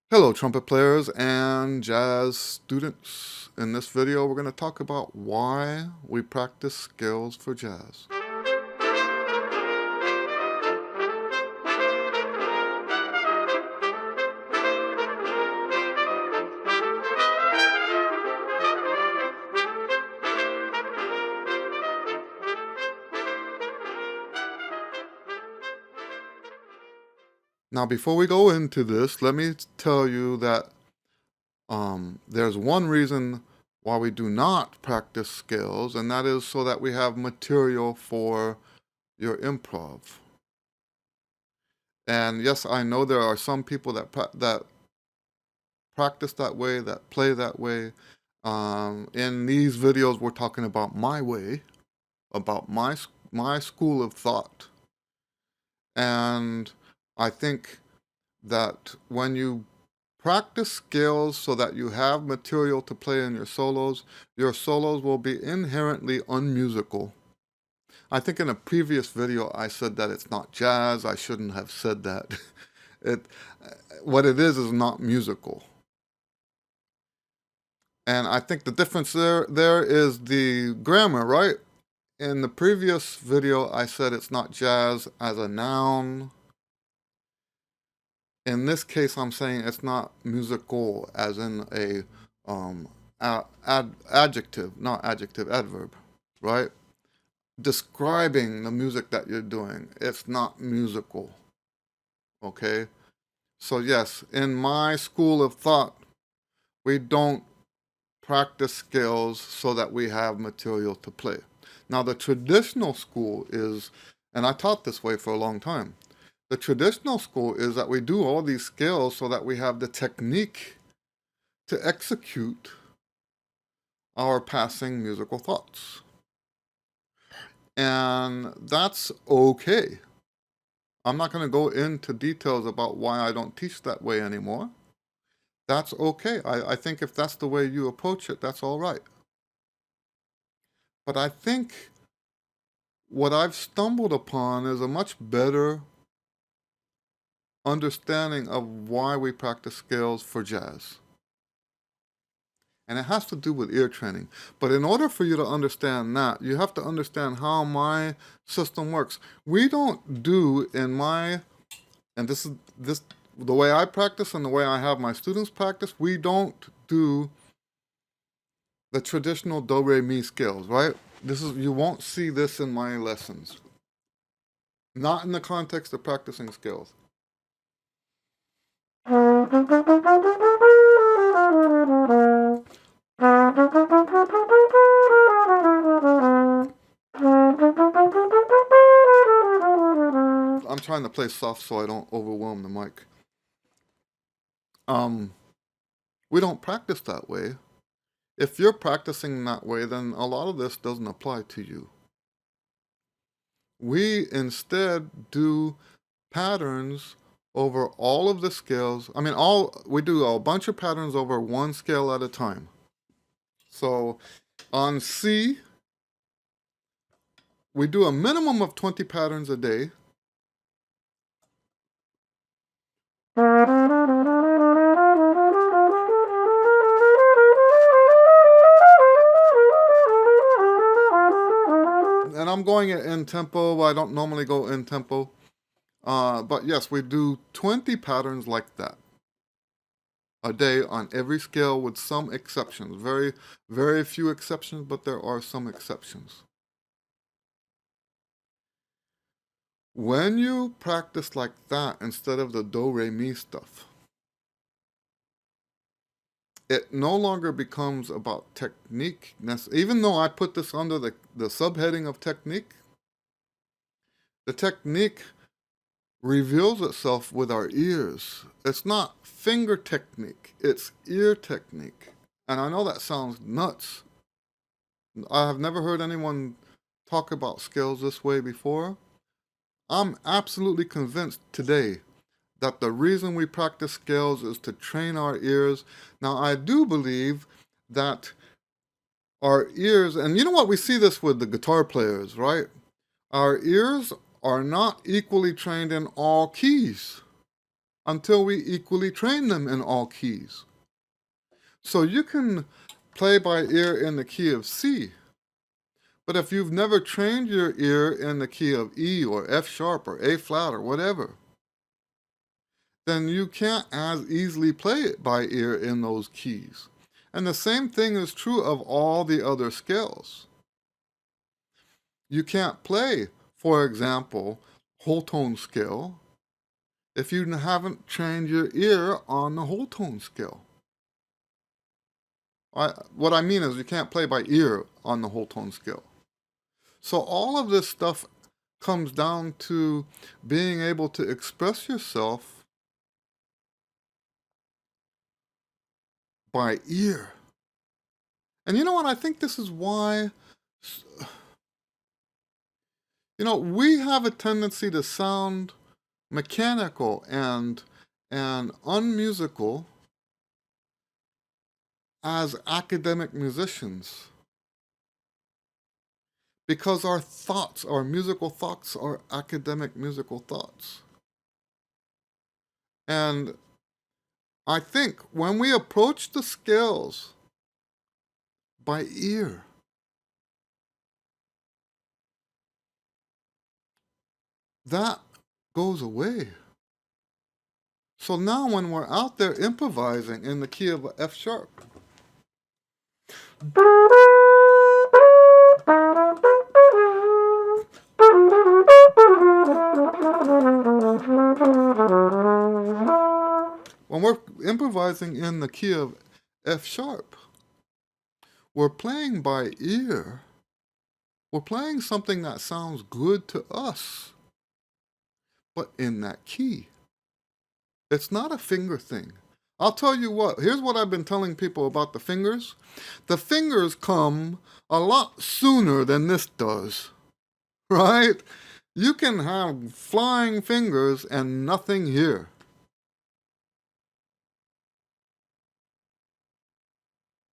Hello, trumpet players and jazz students. In this video, we're going to talk about why we practice scales for jazz. Now, before we go into this, let me tell you that there's one reason why we do not practice scales, and that is so that we have material for your improv. And yes, I know there are some people that practice that way, that play that way. In these videos, we're talking about my way, about my school of thought. And I think that when you practice scales so that you have material to play in your solos will be inherently unmusical. I think in a previous video I said that it's not jazz. I shouldn't have said that. What it is not musical. And I think the difference there is the grammar, right? In the previous video, I said it's not jazz as a noun. In this case, I'm saying it's not musical as in a adjective, not adjective, adverb, right? Describing the music that you're doing, it's not musical, okay? So yes, in my school of thought, we don't practice scales so that we have material to play. Now, the traditional school is, and I taught this way for a long time, the traditional school is that we do all these scales so that we have the technique to execute our passing musical thoughts. And that's okay. I'm not going to go into details about why I don't teach that way anymore. That's okay. I think if that's the way you approach it, that's all right. But I think what I've stumbled upon is a much better understanding of why we practice scales for jazz. And it has to do with ear training. But in order for you to understand that, you have to understand how my system works. We don't do in my, and this the way I practice and the way I have my students practice, we don't do the traditional do, re, mi scales, right? You won't see this in my lessons. Not in the context of practicing scales. I'm trying to play soft so I don't overwhelm the mic. We don't practice that way. If you're practicing that way, then a lot of this doesn't apply to you. We instead do patterns over all of the scales. I mean, we do a bunch of patterns over one scale at a time. So on C, we do a minimum of 20 patterns a day. And I'm going in tempo. I don't normally go in tempo. But yes, we do 20 patterns like that a day on every scale with some exceptions. Very, very few exceptions, but there are some exceptions. When you practice like that instead of the do, re, mi stuff, it no longer becomes about technique. Even though I put this under the subheading of technique, the technique reveals itself with our ears. It's not finger technique, it's ear technique. And I know that sounds nuts. I have never heard anyone talk about scales this way before. I'm absolutely convinced today that the reason we practice scales is to train our ears. Now, I do believe that our ears, and you know what, we see this with the guitar players, right? Our ears are not equally trained in all keys. until we equally train them in all keys. So you can play by ear in the key of C, but if you've never trained your ear in the key of E or F sharp or A flat or whatever, then you can't as easily play it by ear in those keys. And the same thing is true of all the other scales. You can't play, for example, whole tone scale if you haven't trained your ear on the whole tone scale. What I mean is you can't play by ear on the whole tone scale. So all of this stuff comes down to being able to express yourself by ear. And you know what? I think this is why, we have a tendency to sound mechanical and unmusical as academic musicians. Because our thoughts, our musical thoughts, are academic musical thoughts. And I think when we approach the scales by ear, that goes away. So now when we're out there improvising in the key of F sharp, when we're improvising in the key of F sharp, we're playing by ear. We're playing something that sounds good to us, but in that key. It's not a finger thing. I'll tell you what, here's what I've been telling people about the fingers. The fingers come a lot sooner than this does, right? You can have flying fingers and nothing here.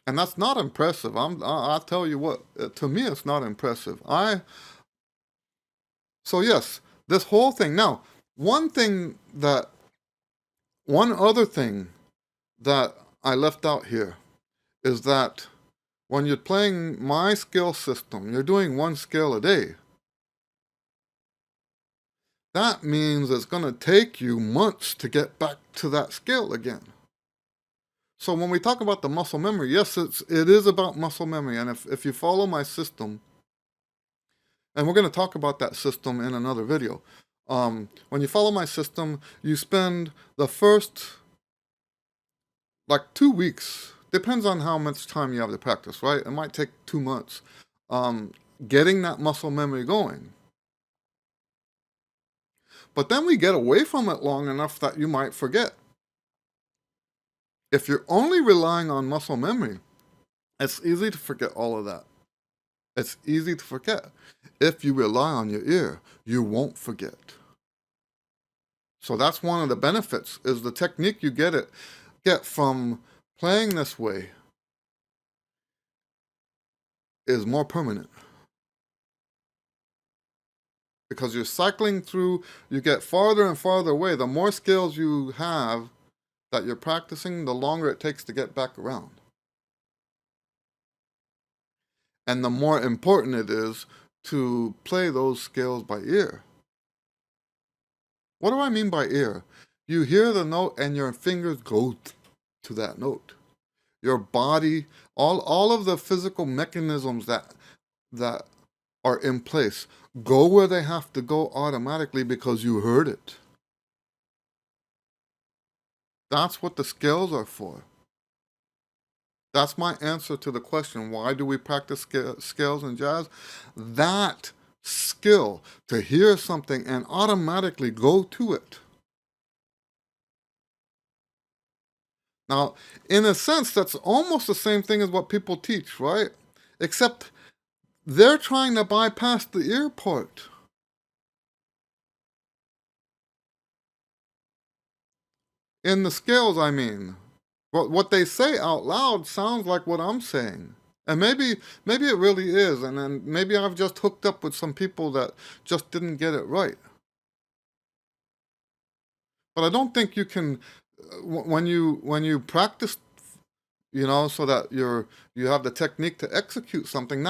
And that's not impressive. I'll tell you what, to me it's not impressive. So yes, this whole thing. Now, one other thing that I left out here is that when you're playing my scale system, you're doing one scale a day. That means it's going to take you months to get back to that scale again. So when we talk about the muscle memory, yes, it is about muscle memory. And if you follow my system, and we're going to talk about that system in another video. When you follow my system, you spend the first 2 weeks, depends on how much time you have to practice, right? It might take 2 months, getting that muscle memory going. But then we get away from it long enough that you might forget. If you're only relying on muscle memory, it's easy to forget all of that. It's easy to forget. If you rely on your ear, you won't forget. So that's one of the benefits, is the technique you get from playing this way is more permanent. Because you're cycling through, you get farther and farther away. The more skills you have that you're practicing, the longer it takes to get back around. And the more important it is to play those scales by ear. What do I mean by ear? You hear the note and your fingers go to that note. Your body, all of the physical mechanisms that are in place go where they have to go automatically because you heard it. That's what the scales are for. That's my answer to the question, why do we practice scales in jazz? That skill to hear something and automatically go to it. Now, in a sense, that's almost the same thing as what people teach, right? Except they're trying to bypass the ear part. In the scales, I mean. What they say out loud sounds like what I'm saying. And maybe it really is, and then maybe I've just hooked up with some people that just didn't get it right. But I don't think you can, when you practice, so that you have the technique to execute something,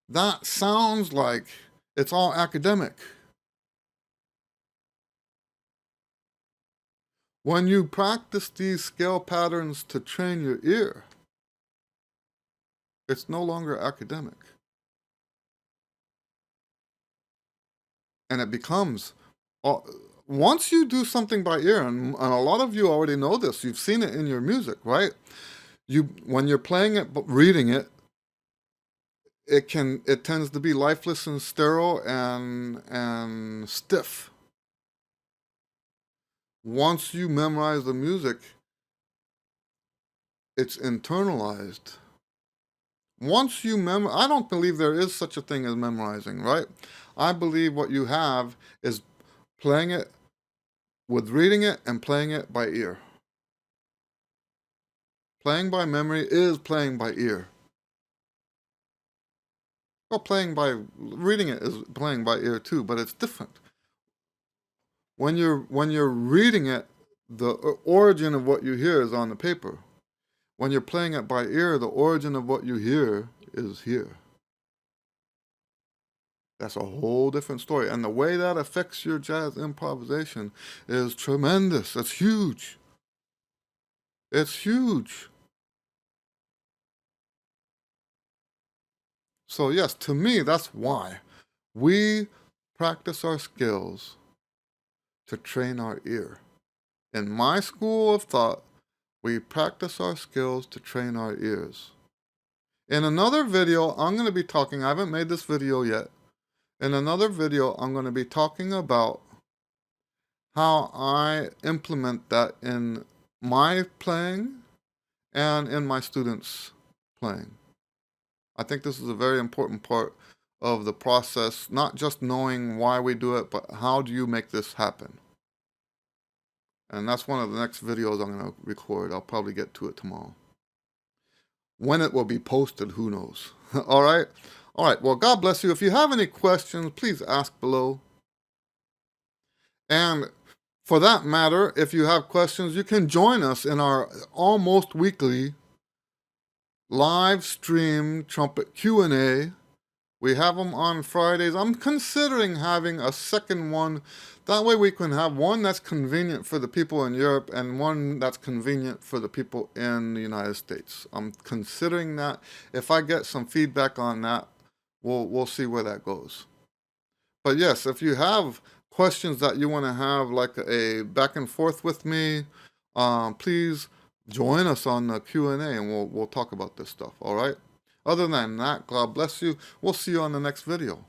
that sounds like it's all academic. When you practice these scale patterns to train your ear, it's no longer academic. And it becomes, once you do something by ear, and a lot of you already know this, you've seen it in your music, right? When you're playing it, but reading it, it tends to be lifeless and sterile and stiff. Once you memorize the music, it's internalized. Once you I don't believe there is such a thing as memorizing, right? I believe what you have is playing it with reading it and playing it by ear. Playing by memory is playing by ear. Well, reading it is playing by ear too, but it's different. When you're reading it, the origin of what you hear is on the paper. When you're playing it by ear, the origin of what you hear is here. That's a whole different story. And the way that affects your jazz improvisation is tremendous. It's huge. It's huge. So yes, to me, that's why we practice our skills to train our ear. In my school of thought, we practice our skills to train our ears. In another video, I'm going to be talking, I haven't made this video yet. In another video, I'm going to be talking about how I implement that in my playing and in my students' playing. I think this is a very important part of the process, not just knowing why we do it, but how do you make this happen? And that's one of the next videos I'm going to record. I'll probably get to it tomorrow. When it will be posted, who knows? All right? All right, well, God bless you. If you have any questions, please ask below. And for that matter, if you have questions, you can join us in our almost weekly live stream Trumpet Q and A. We have them on Fridays. I'm considering having a second one. That way we can have one that's convenient for the people in Europe and one that's convenient for the people in the United States. I'm considering that. If I get some feedback on that, we'll see where that goes. But yes, if you have questions that you want to have like a back and forth with me, please join us on the Q&A and we'll talk about this stuff, all right? Other than that, God bless you. We'll see you on the next video.